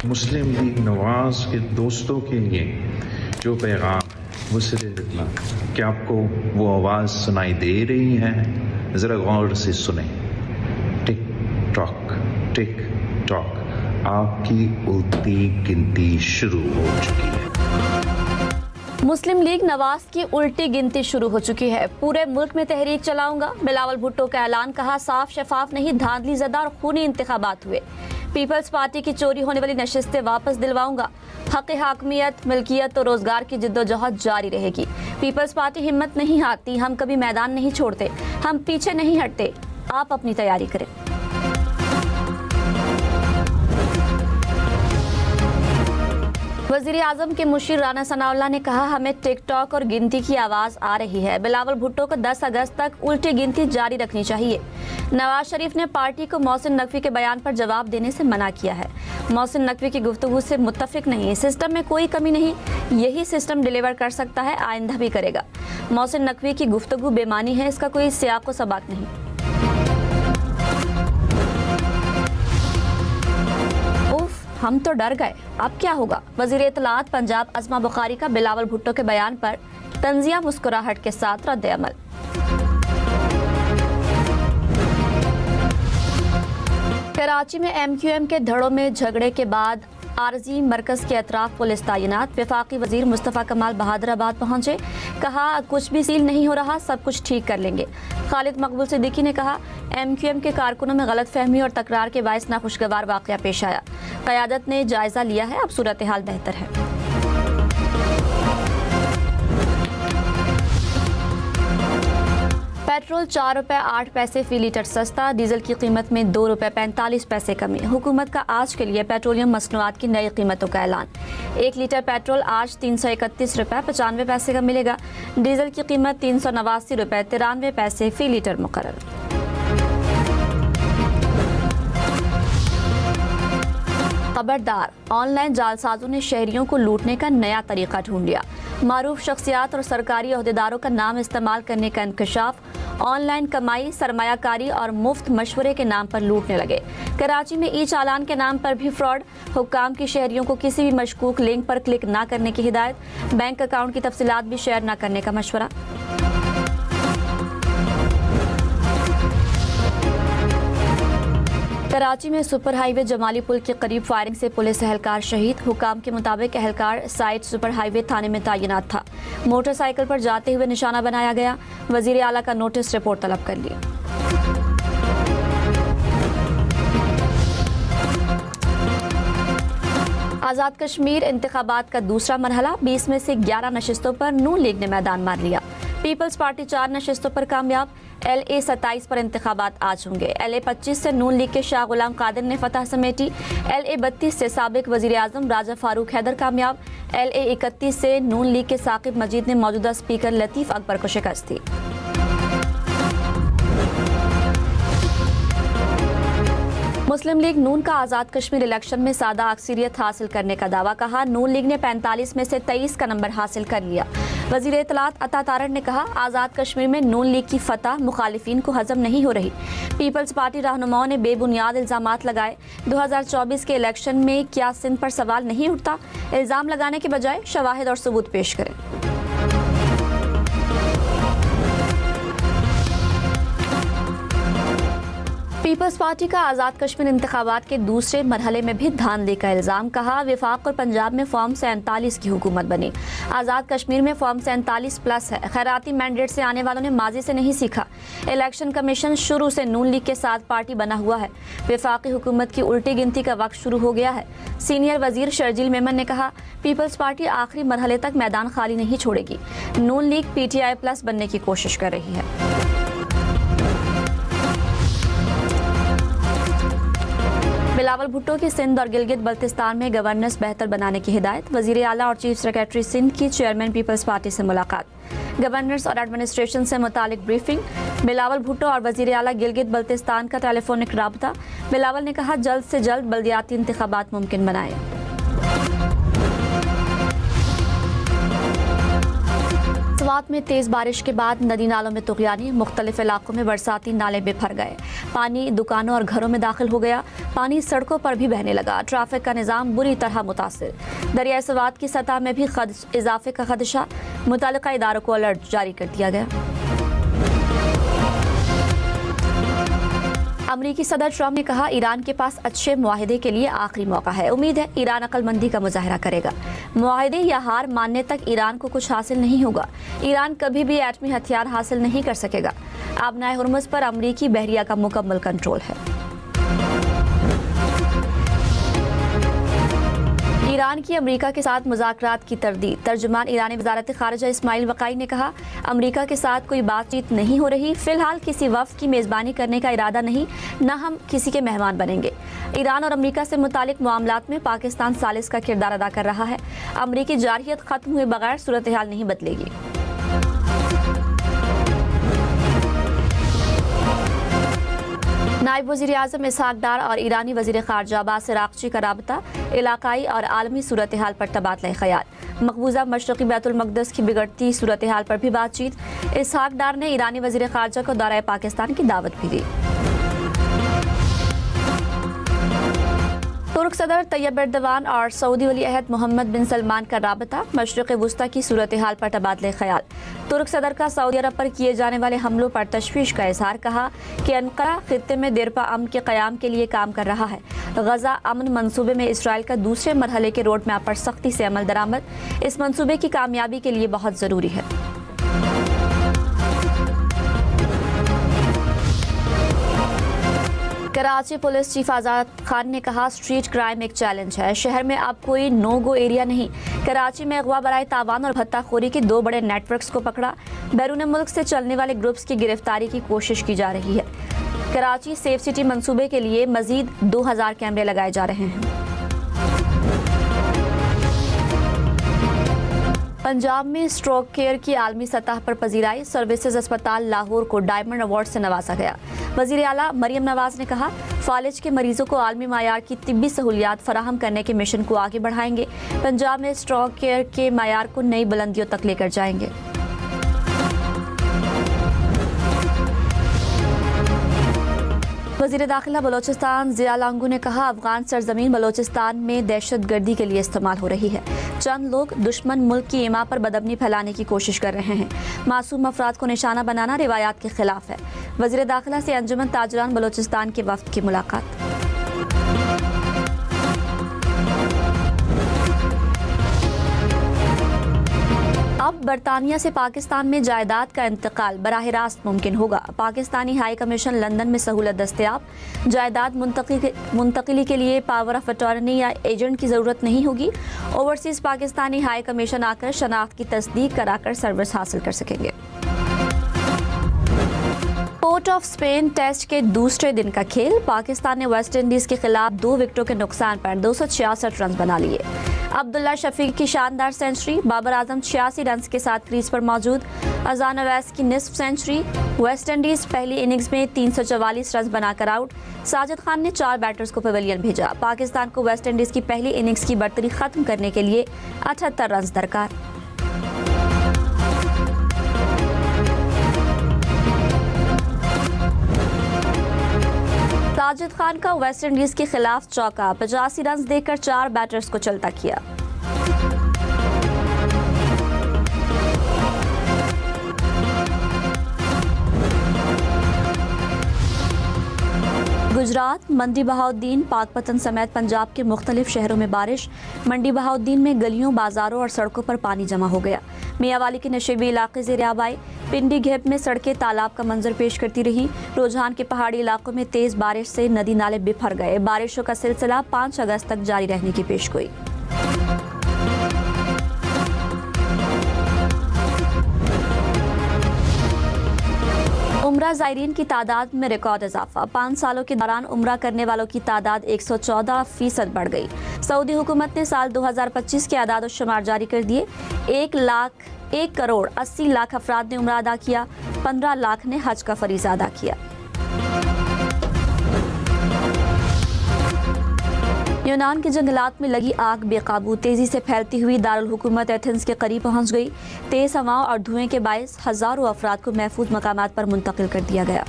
मुस्लिम league Nawaz के दोस्तों के लिए जो पैगाम वो सिर्फ इतना कि आपको वो आवाज़ सुनाई दे रही है, ज़रा गौर से सुने। टिक टॉक आपकी उल्टी गिनती शुरू हो चुकी है। मुस्लिम लीग नवाज की उल्टी गिनती शुरू हो चुकी है। पूरे मुल्क में तहरीक चलाऊंगा, बिलावल भुट्टो का ऐलान। कहा साफ शफाफ नहीं, धांधली ज़दा और खूनी इंतखाबात हुए। पीपल्स पार्टी की चोरी होने वाली नशिस्तें वापस दिलवाऊंगा। हक हाकमियत, मिल्कियत और रोजगार की जिद्दोजहद जारी रहेगी। पीपल्स पार्टी हिम्मत नहीं हारती, हम कभी मैदान नहीं छोड़ते, हम पीछे नहीं हटते। आप अपनी तैयारी करें। वज़ीर आज़म के मुशीर राना सनाउल्लाह ने कहा हमें टिकटॉक और गिनती की आवाज़ आ रही है। बिलावल भुट्टो को 10 अगस्त तक उल्टी गिनती जारी रखनी चाहिए। नवाज शरीफ ने पार्टी को मोहसिन नकवी के बयान पर जवाब देने से मना किया है। मोहसिन नकवी की गुफ्तगू से मुत्तफिक नहीं, सिस्टम में कोई कमी नहीं, यही सिस्टम डिलीवर कर सकता है, आइंदा भी करेगा। मोहसिन नकवी की गुफ्तगू बेमानी है, इसका कोई सियाक व सबाक नहीं। हम तो डर गए, अब क्या होगा। वज़ीर इत्तलात पंजाब अज़मा बुखारी का बिलावल भुट्टो के बयान पर तंजिया मुस्कुराहट के साथ रद्द अमल। कराची में MQM के धड़ों में झगड़े के बाद आरजी मरकज के अतराफ पुलिस तैनात। वफाकी वजीर मुस्तफ़ा कमाल बहादुराबाद पहुंचे, कहा कुछ भी सील नहीं हो रहा, सब कुछ ठीक कर लेंगे। खालिद मकबूल सिद्दीकी ने कहा MQM के कारकुनों में गलत फहमी और तकरार के बायस नाखुशगवार वाक़या पेश आया। क़यादत ने जायजा लिया है, अब सूरत हाल बेहतर है। पेट्रोल 4 रुपये 8 पैसे फी लीटर सस्ता, डीजल की कीमत में 2 रुपये 45 पैसे कमी। हुकूमत का आज के लिए पेट्रोलियम मसनूआत की नई कीमतों का ऐलान। 1 लीटर पेट्रोल आज 331 रुपये 95 पैसे का मिलेगा। डीजल की कीमत 389 रुपये 93 पैसे फी लीटर मुकर्रर। खबरदार, ऑनलाइन जालसाजों ने शहरियों को लूटने का नया तरीका ढूंढ लिया। मारूफ शख्सियात और सरकारी अहदेदारों का नाम इस्तेमाल करने का इंकशाफ, ऑनलाइन कमाई, सरमायाकारी और मुफ्त मशवरे के नाम पर लूटने लगे। कराची में ई चालान के नाम पर भी फ्रॉड। हुक्काम की शहरियों को किसी भी मशकूक लिंक पर क्लिक न करने की हिदायत। बैंक अकाउंट की तफसीलात भी शेयर न करने का मशवरा। कराची में सुपर हाईवे जमाली पुल के करीब फायरिंग से पुलिस एहलकार शहीद। हुकाम के मुताबिक एहलकार साइड सुपर हाईवे थाने में तैनात था। मोटरसाइकिल पर जाते हुए निशाना बनाया गया। वजीर आला का नोटिस रिपोर्ट तलब कर ली। आज़ाद कश्मीर इंतखाबात का दूसरा मरहला, 20 में से 11 नशिस्तों पर नून लीग ने मैदान मार लिया। पीपल्स पार्टी 4 नशिस्तों पर कामयाब। LA 27 पर इंतखाबात आज होंगे। LA 25 से नून लीग के शाह गुलाम कादिर ने फतह समेटी। LA 32 से साबिक वजीर आजम राजा फारूक हैदर कामयाब। LA 31 से नून लीग के साकिब मजीद ने मौजूदा स्पीकर लतीफ़ अकबर को शिकस्त दी। मुस्लिम लीग नून का आज़ाद कश्मीर इलेक्शन में सादा अक्सरियत हासिल करने का दावा। कहा नून लीग ने 45 में से 23 का नंबर हासिल कर लिया। वज़ीर इत्तलात अता तारड़ ने कहा आज़ाद कश्मीर में नून लीग की फतह मुखालिफिन को हजम नहीं हो रही। पीपल्स पार्टी रहनुमाओं ने बेबुनियाद इल्ज़ामात लगाए। 2024 के इलेक्शन में क्या सिंध पर सवाल नहीं उठता? इल्ज़ाम लगाने के बजाय शवाहिद और सबूत पेश करें। पीपल्स पार्टी का आज़ाद कश्मीर इंतखाबात के दूसरे मरहले में भी धांधली का इल्ज़ाम। कहा वफाक और पंजाब में फॉर्म 47 की हुकूमत बनी। आज़ाद कश्मीर में फॉर्म 47 प्लस है। खैराती मैंडेट से आने वालों ने माजी से नहीं सीखा। इलेक्शन कमीशन शुरू से नून लीग के साथ पार्टी बना हुआ है। वफाकी हुकूमत की उल्टी गिनती का वक्त शुरू हो गया है। सीनियर वजीर शर्जील मेमन ने कहा पीपल्स पार्टी आखिरी मरहले तक मैदान खाली नहीं छोड़ेगी। नून लीग PTI प्लस बनने की कोशिश कर रही है। बिलावल भुट्टो की सिंध और गिलगित बल्तिस्तान में गवर्नेंस बेहतर बनाने की हिदायत। वजीर आला और चीफ सेक्रेटरी सिंध की चेयरमैन पीपल्स पार्टी से मुलाकात। गवर्नेंस और एडमिनिस्ट्रेशन से मुतालिक ब्रीफिंग। बिलावल भुट्टो और वजीर आला गिलगित बल्तिस्तान का टेलीफोनिक राबता। बिलावल ने कहा जल्द से जल्द बल्दियाती इंतखाबात मुमकिन बनाए। स्वात में तेज बारिश के बाद नदी नालों में तुगयानी, मुख्तलिफ इलाकों में बरसाती नाले बिफर गए। पानी दुकानों और घरों में दाखिल हो गया। पानी सड़कों पर भी बहने लगा। ट्रैफिक का निज़ाम बुरी तरह मुतासिर। दरियाए स्वात की सतह में भी इजाफे का खदशा। मुतल्लिका इदारों को अलर्ट जारी कर दिया गया। अमरीकी सदर ट्रंप ने कहा, ईरान के पास अच्छे मुआहदे के लिए आखिरी मौका है। उम्मीद है ईरान अक्लमंदी का मुजाहरा करेगा। मुआहदे या हार मानने तक ईरान को कुछ हासिल नहीं होगा। ईरान कभी भी एटमी हथियार हासिल नहीं कर सकेगा। आबनाए हुर्मुज़ पर अमरीकी बहरिया का मुकम्मल कंट्रोल है। ईरान की अमेरिका के साथ मुज़ाकरात की तरदीद। तर्जुमान ईरानी वज़ारत ख़ारिजा इस्माइल वक़ाई ने कहा, अमेरिका के साथ कोई बातचीत नहीं हो रही। फ़िलहाल किसी वफ़द की मेज़बानी करने का इरादा नहीं, न हम किसी के मेहमान बनेंगे। ईरान और अमेरिका से मुतालिक मामलात में पाकिस्तान सालिस का किरदार अदा कर रहा है। अमरीकी जारहियत ख़त्म हुए बगैर सूरत हाल नहीं बदलेगी। नायब वज़ीर आज़म इसहाक डार और ईरानी वज़ीर ख़ारजा अब्बास अराग़ची का राबता, इलाकाई और आलमी सूरत हाल पर तबादला ख़याल। मकबूजा मशरक़ी बैतुल मक़दस की बिगड़ती सूरत हाल पर भी बातचीत। इसहाक डार ने ईरानी वज़ीर ख़ारजा को दौरा पाकिस्तान की दावत भी दी। तुर्क सदर तैयब एर्दोगान और सऊदी वली अहद मोहम्मद बिन सलमान का राबता। मशरिक़ वुस्ता की सूरत हाल पर तबादले ख़याल। तुर्क सदर का सऊदी अरब पर किए जाने वाले हमलों पर तशवीश का इज़हार। कहा कि अन्कारा खित्ते में देरपा अमन के क़याम के लिए काम कर रहा है। गज़ा अमन मंसूबे में इसराइल का दूसरे मरहले के रोड मैप पर सख्ती से अमल दरामद। इस मंसूबे की कामयाबी के लिए बहुत ज़रूरी है। कराची पुलिस चीफ आज़ाद खान ने कहा, स्ट्रीट क्राइम एक चैलेंज है। शहर में अब कोई नो गो एरिया नहीं। कराची में अगवा बराए तावान और भत्ताखोरी के 2 बड़े नेटवर्क्स को पकड़ा। बैरून मुल्क से चलने वाले ग्रुप्स की गिरफ्तारी की कोशिश की जा रही है। कराची सेफ सिटी मंसूबे के लिए मजीद 2000 कैमरे लगाए जा रहे हैं। पंजाब में स्ट्रोक केयर की आलमी सतह पर पजीराई। सर्विसेज अस्पताल लाहौर को डायमंड अवार्ड से नवाजा गया। वज़ीर आला मरियम नवाज ने कहा, फालिज के मरीजों को आलमी मायार की तिब्बी सहूलियात फराहम करने के मिशन को आगे बढ़ाएंगे। पंजाब में स्ट्रोक केयर के मायार को नई बुलंदियों तक लेकर जाएंगे। वज़ीर दाखिला बलोचिस्तान ज़िया लांगू ने कहा, अफगान सरजमीन बलोचिस्तान में दहशत गर्दी के लिए इस्तेमाल हो रही है। चंद लोग दुश्मन मुल्क की इमा पर बदअमनी फैलाने की कोशिश कर रहे हैं। मासूम अफराद को निशाना बनाना रिवायात के खिलाफ है। वज़ीर दाखिला से अंजुमन ताजरान बलोचिस्तान के वफ़द की मुलाकात। अब बरतानिया से पाकिस्तान में जायदाद का इंतकाल बराह रास्त मुमकिन होगा। पाकिस्तानी हाई कमीशन लंदन में सहूलत दस्तयाब। जायदाद मुंतकिली के लिए पावर ऑफ अटॉर्नी या एजेंट की ज़रूरत नहीं होगी। ओवरसीज़ पाकिस्तानी हाई कमीशन आकर शनाख्त की तस्दीक कराकर सर्विस हासिल कर सकेंगे। पोर्ट ऑफ स्पेन टेस्ट के दूसरे दिन का खेल। पाकिस्तान ने वेस्ट इंडीज़ के खिलाफ 2 विकेटों के नुकसान पर 266 रन बना लिए। अब्दुल्ला शफीक की शानदार सेंचुरी। बाबर आजम 86 रन के साथ क्रीज पर मौजूद। अजान अवैस की निस्फ सेंचुरी। वेस्ट इंडीज़ पहली इनिंग्स में 344 रन बनाकर आउट। साजिद खान ने 4 बैटर्स को पवेलियन भेजा। पाकिस्तान को वेस्ट इंडीज़ की पहली इनिंग्स की बढ़तरी खत्म करने के लिए 78 रन दरकार। साजिद खान का वेस्ट इंडीज के खिलाफ चौका। 85 रन देकर 4 बैटर्स को चलता किया। गुजरात मंडी बहाउद्दीन पाकपतन समेत पंजाब के मुख्तलिफ शहरों में बारिश। मंडी बहाउद्दीन में गलियों, बाजारों और सड़कों पर पानी जमा हो गया। मियावाली के नशेबी इलाके ज़ेर-ए-आब आए। पिंडी घेप में सड़कें तालाब का मंजर पेश करती रही। रुझान के पहाड़ी इलाकों में तेज बारिश से नदी नाले बिफर गए। बारिशों का सिलसिला 5 अगस्त तक जारी रहने की पेशगोई। उम्रा ज़ायरीन की तादाद में रिकॉर्ड इजाफा। 5 सालों के दौरान उम्रा करने वालों की तादाद 114% बढ़ गई। सऊदी हुकूमत ने साल 2025 के आदाद शुमार जारी कर दिए। 1 करोड़ 80 लाख अफराद ने उम्रा अदा किया। 15 लाख ने हज का फरीज़ा अदा किया। यूनान के जंगलात में लगी आग बेकाबू तेजी से फैलती हुई दारुल हुकूमत एथेंस के करीब पहुंच गई। तेज हवाओं और धुएं के बायस हजारों अफराद को महफूज मकामात पर मुंतकिल कर दिया गया।